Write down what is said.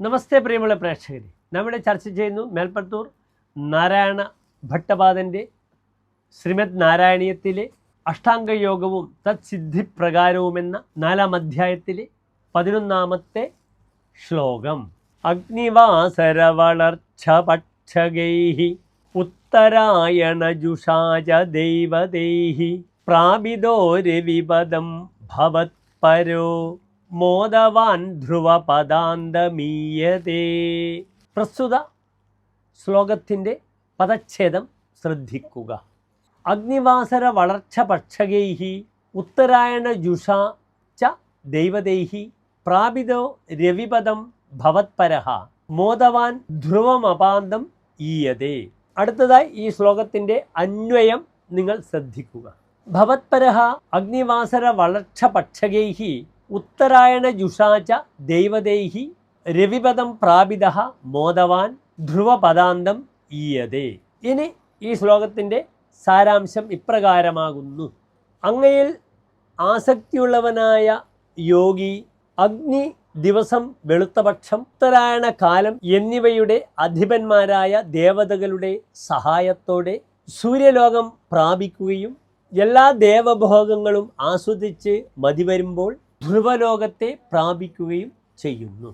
നമസ്തേ പ്രിയമുള്ള പ്രേക്ഷകരെ, നമ്മുടെ ചർച്ച ചെയ്യുന്നു മേൽപ്പത്തൂർ നാരായണ ഭട്ടപാദൻ്റെ ശ്രീമദ് നാരായണീയത്തിലെ അഷ്ടാംഗയോഗവും തത്സിദ്ധിപ്രകാരവുമെന്ന 4-ാം അധ്യായത്തിലെ 11-ാമത്തെ ശ്ലോകം. അഗ്നിവാസര വളർച്ച പക്ഷഗൈഹി ഉത്തരായണജുഷാച ദൈവതൈഹി പ്രാപിതോരവിപദം ഭവത്പരോ മോദവാൻ ധ്രുവപദാന്തമീയതേ. പ്രസ്തുത ശ്ലോകത്തിൻ്റെ പദച്ഛേദം ശ്രദ്ധിക്കുക. അഗ്നിവാസര വളർച്ച പക്ഷകൈഹി ഉത്തരായണ ജുഷാ ച ദൈവതൈഹി പ്രാപിതോ രവിപദം ഭവത്പരഃ മോദവാൻ ധ്രുവമപാന്തം ഈയതേ. അടുത്തതായി ഈ ശ്ലോകത്തിൻ്റെ അന്വയം നിങ്ങൾ ശ്രദ്ധിക്കുക. ഭവത്പരഃ അഗ്നിവാസര വളർച്ച പക്ഷകൈഹി ഉത്തരായണ ജുഷാച ദൈവതൈഹി രവിപദം പ്രാപിതഃ മോദവാൻ ധ്രുവപദാന്തം ഈയതേ. ഇനി ഈ ശ്ലോകത്തിൻ്റെ സാരാംശം ഇപ്രകാരമാകുന്നു. അങ്ങയിൽ ആസക്തിയുള്ളവനായ യോഗി അഗ്നി ദിവസം വെളുത്തപക്ഷം ഉത്തരായണ കാലം എന്നിവയുടെ അധിപന്മാരായ ദേവതകളുടെ സഹായത്തോടെ സൂര്യലോകം പ്രാപിക്കുകയും എല്ലാ ദേവഭോഗങ്ങളും ആസ്വദിച്ച് മതിവരുമ്പോൾ ധ്രുവലോകത്തെ പ്രാപിക്കുകയും ചെയ്യുന്നു.